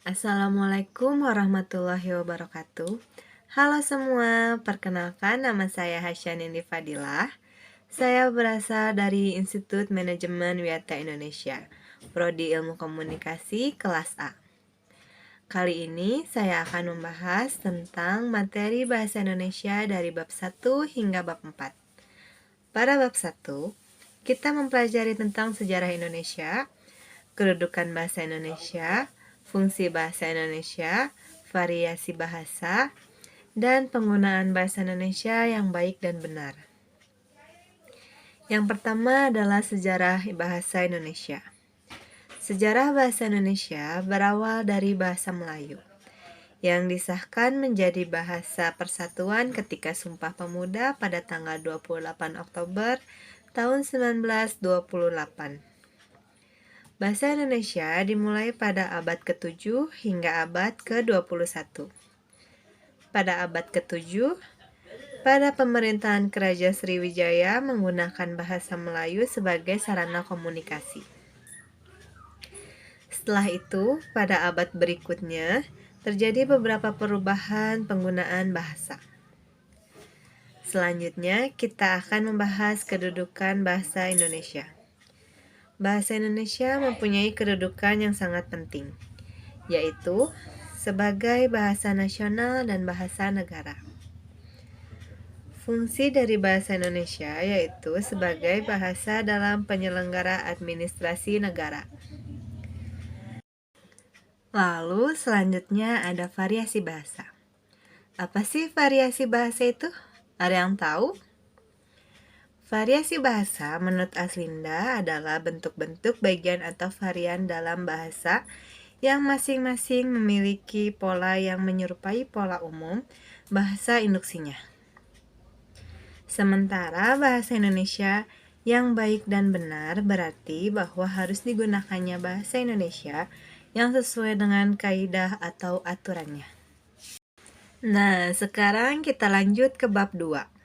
Assalamualaikum warahmatullahi wabarakatuh. Halo semua, perkenalkan nama saya Hasya Nindi Fadilah. Saya berasal dari Institut Manajemen Wiyata Indonesia, Prodi Ilmu Komunikasi kelas A. Kali ini saya akan membahas tentang materi bahasa Indonesia dari bab 1 hingga bab 4. Pada bab 1, kita mempelajari tentang sejarah Indonesia, kedudukan bahasa Indonesia, fungsi bahasa Indonesia, variasi bahasa, dan penggunaan bahasa Indonesia yang baik dan benar. Yang pertama adalah sejarah bahasa Indonesia. Sejarah bahasa Indonesia berawal dari bahasa Melayu, yang disahkan menjadi bahasa persatuan ketika Sumpah Pemuda pada tanggal 28 Oktober tahun 1928. Bahasa Indonesia dimulai pada abad ke-7 hingga abad ke-21. Pada abad ke-7, pada pemerintahan Keraja Sriwijaya menggunakan bahasa Melayu sebagai sarana komunikasi. Setelah itu, pada abad berikutnya, terjadi beberapa perubahan penggunaan bahasa. Selanjutnya, kita akan membahas kedudukan bahasa Indonesia. Bahasa Indonesia mempunyai kedudukan yang sangat penting, yaitu sebagai bahasa nasional dan bahasa negara. Fungsi dari bahasa Indonesia yaitu sebagai bahasa dalam penyelenggara administrasi negara. Lalu selanjutnya ada variasi bahasa. Apa sih variasi bahasa itu? Ada yang tahu? Variasi bahasa menurut Aslinda adalah bentuk-bentuk bagian atau varian dalam bahasa yang masing-masing memiliki pola yang menyerupai pola umum bahasa induksinya. Sementara bahasa Indonesia yang baik dan benar berarti bahwa harus digunakannya bahasa Indonesia yang sesuai dengan kaidah atau aturannya. Nah, sekarang kita lanjut ke bab 2.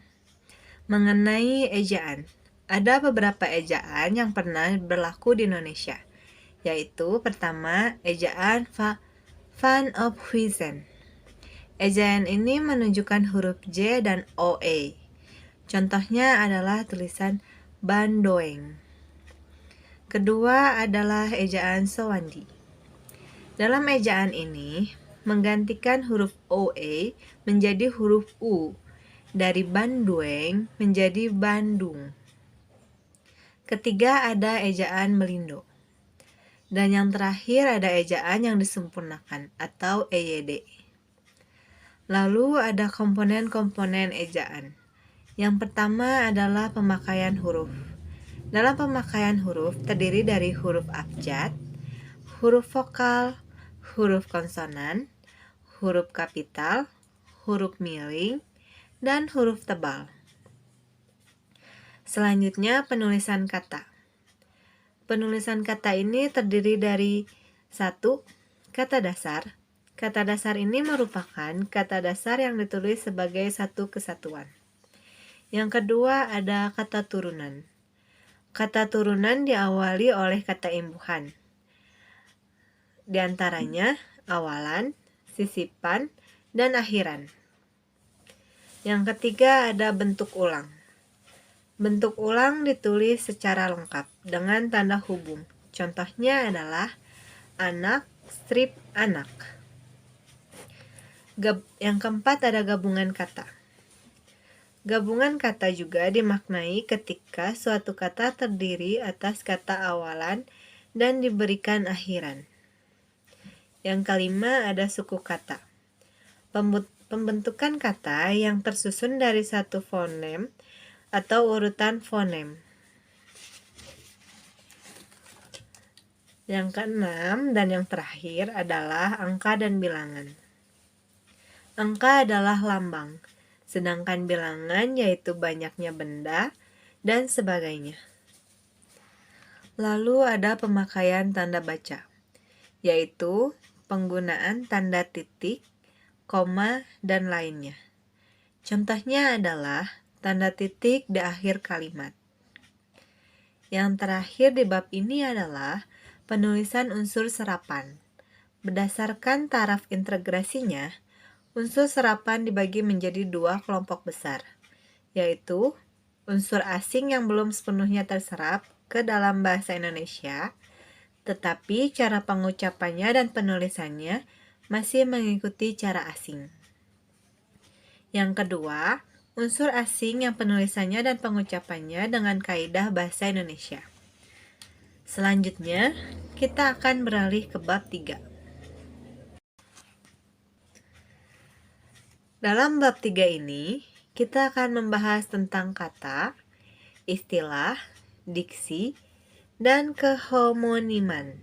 Mengenai ejaan. Ada beberapa ejaan yang pernah berlaku di Indonesia, yaitu pertama, ejaan Van Ophuizen. Ejaan ini menunjukkan huruf J dan OE. Contohnya adalah tulisan Bandoeng. Kedua adalah ejaan Sowandi. Dalam ejaan ini, menggantikan huruf OE menjadi huruf U, dari Bandoeng menjadi Bandung. Ketiga ada ejaan Melindo. Dan yang terakhir ada ejaan yang disempurnakan atau EYD. Lalu ada komponen-komponen ejaan. Yang pertama adalah pemakaian huruf. Dalam pemakaian huruf terdiri dari huruf abjad, huruf vokal, huruf konsonan, huruf kapital, huruf miring, dan huruf tebal. Selanjutnya penulisan kata. Penulisan kata ini terdiri dari 1. Kata dasar. Kata dasar ini merupakan kata dasar yang ditulis sebagai satu kesatuan. Yang kedua ada kata turunan. Kata turunan diawali oleh kata imbuhan. Di antaranya awalan, sisipan, dan akhiran. Yang ketiga ada bentuk ulang. Bentuk ulang ditulis secara lengkap dengan tanda hubung. Contohnya adalah anak, strip, anak. Yang keempat ada gabungan kata. Gabungan kata juga dimaknai ketika suatu kata terdiri atas kata awalan dan diberikan akhiran. Yang kelima ada suku kata. Pembentukan kata yang tersusun dari satu fonem atau urutan fonem. Yang keenam dan yang terakhir adalah angka dan bilangan. Angka adalah lambang, sedangkan bilangan yaitu banyaknya benda dan sebagainya. Lalu ada pemakaian tanda baca, yaitu penggunaan tanda titik, koma, dan lainnya. Contohnya adalah tanda titik di akhir kalimat. Yang terakhir di bab ini adalah penulisan unsur serapan. Berdasarkan taraf integrasinya, unsur serapan dibagi menjadi dua kelompok besar, yaitu unsur asing yang belum sepenuhnya terserap ke dalam bahasa Indonesia, tetapi cara pengucapannya dan penulisannya masih mengikuti cara asing. Yang kedua, unsur asing yang penulisannya dan pengucapannya dengan kaidah bahasa Indonesia. Selanjutnya, kita akan beralih ke bab 3. Dalam bab 3 ini, kita akan membahas tentang kata, istilah, diksi, dan kehomoniman.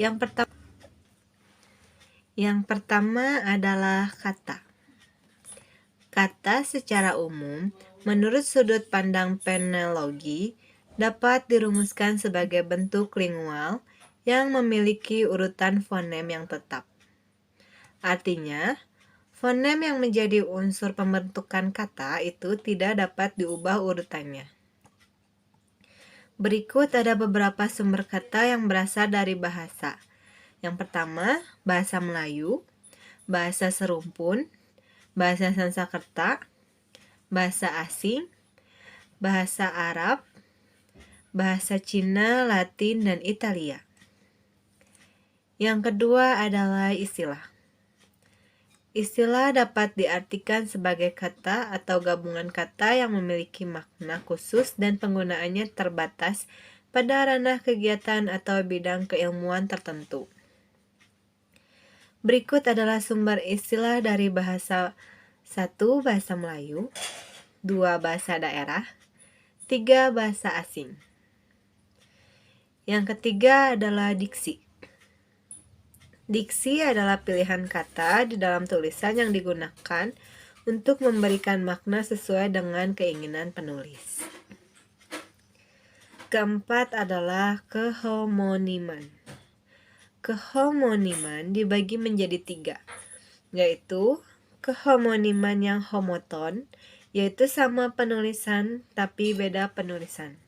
Yang pertama adalah kata. Kata secara umum, menurut sudut pandang penologi, dapat dirumuskan sebagai bentuk lingual yang memiliki urutan fonem yang tetap. Artinya, fonem yang menjadi unsur pembentukan kata itu tidak dapat diubah urutannya. Berikut ada beberapa sumber kata yang berasal dari bahasa. Yang pertama, bahasa Melayu, bahasa Serumpun, bahasa Sanskerta, bahasa asing, bahasa Arab, bahasa Cina, Latin, dan Italia. Yang kedua adalah istilah. Istilah dapat diartikan sebagai kata atau gabungan kata yang memiliki makna khusus dan penggunaannya terbatas pada ranah kegiatan atau bidang keilmuan tertentu. Berikut adalah sumber istilah dari bahasa 1. Bahasa Melayu, 2. Bahasa daerah, 3. Bahasa asing. Yang ketiga adalah diksi. Diksi adalah pilihan kata di dalam tulisan yang digunakan untuk memberikan makna sesuai dengan keinginan penulis. Keempat adalah kehomoniman. Kehomoniman dibagi menjadi 3, yaitu kehomoniman yang homoton, yaitu sama penulisan tapi beda penulisan.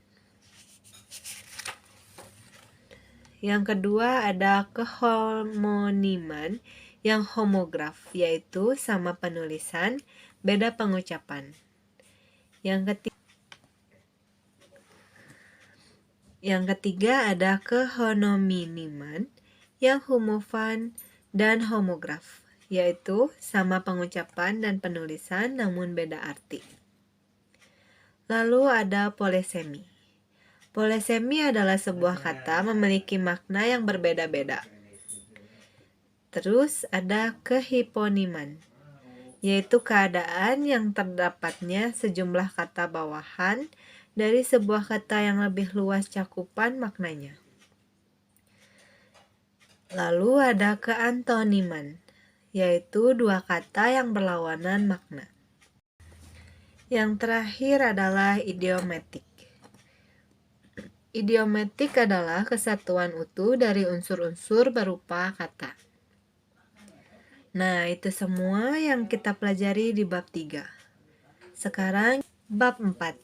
Yang kedua ada kehomoniman yang homograf, yaitu sama penulisan, beda pengucapan. Yang ketiga ada kehomoniman yang homofon dan homograf, yaitu sama pengucapan dan penulisan namun beda arti. Lalu ada polesemi. Polesemi adalah sebuah kata memiliki makna yang berbeda-beda. Terus ada kehiponiman, yaitu keadaan yang terdapatnya sejumlah kata bawahan dari sebuah kata yang lebih luas cakupan maknanya. Lalu ada keantoniman, yaitu dua kata yang berlawanan makna. Yang terakhir adalah idiomatik. Idiomatik adalah kesatuan utuh dari unsur-unsur berupa kata. Nah, itu semua yang kita pelajari di bab 3. Sekarang bab 4,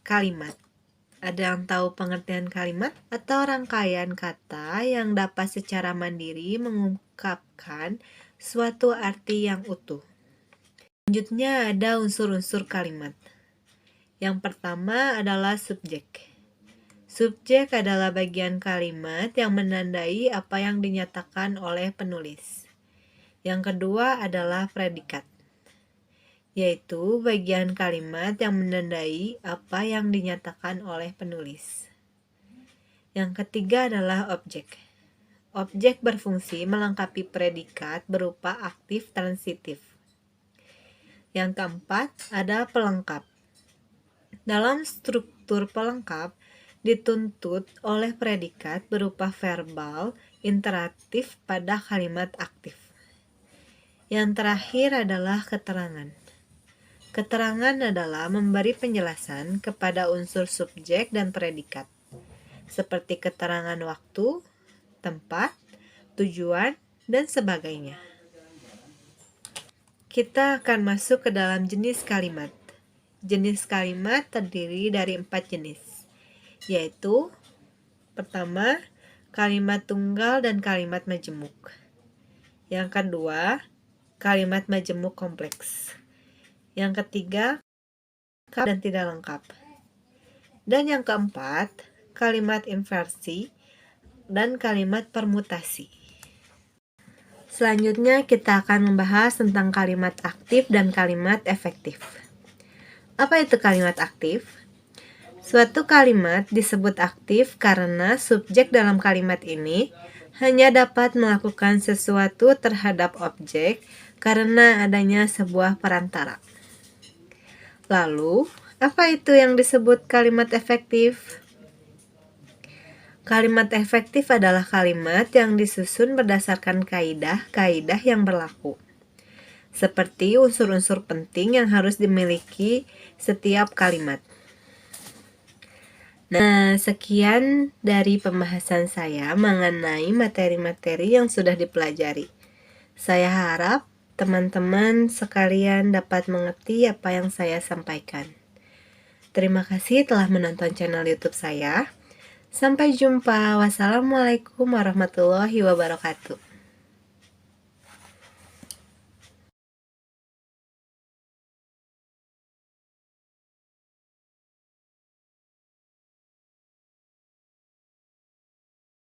kalimat. Ada yang tahu pengertian kalimat? Atau rangkaian kata yang dapat secara mandiri mengungkapkan suatu arti yang utuh. Selanjutnya ada unsur-unsur kalimat. Yang pertama adalah subjek. Subjek adalah bagian kalimat yang menandai apa yang dinyatakan oleh penulis. Yang kedua adalah predikat, yaitu bagian kalimat yang menandai apa yang dinyatakan oleh penulis. Yang ketiga adalah objek. Objek berfungsi melengkapi predikat berupa aktif transitif. Yang keempat ada pelengkap. Dalam struktur pelengkap, dituntut oleh predikat berupa verbal interaktif pada kalimat aktif. Yang terakhir adalah keterangan. Keterangan adalah memberi penjelasan kepada unsur subjek dan predikat, seperti keterangan waktu, tempat, tujuan, dan sebagainya. Kita akan masuk ke dalam jenis kalimat. Jenis kalimat terdiri dari 4 jenis, yaitu pertama, kalimat tunggal dan kalimat majemuk. Yang kedua, kalimat majemuk kompleks. Yang ketiga, lengkap dan tidak lengkap. Dan yang keempat, kalimat inversi dan kalimat permutasi. Selanjutnya kita akan membahas tentang kalimat aktif dan kalimat efektif. Apa itu kalimat aktif? Suatu kalimat disebut aktif karena subjek dalam kalimat ini hanya dapat melakukan sesuatu terhadap objek karena adanya sebuah perantara. Lalu, apa itu yang disebut kalimat efektif? Kalimat efektif adalah kalimat yang disusun berdasarkan kaidah yang berlaku, seperti unsur-unsur penting yang harus dimiliki setiap kalimat. Nah, sekian dari pembahasan saya mengenai materi-materi yang sudah dipelajari. Saya harap teman-teman sekalian dapat mengerti apa yang saya sampaikan. Terima kasih telah menonton channel YouTube saya. Sampai jumpa. Wassalamualaikum warahmatullahi wabarakatuh.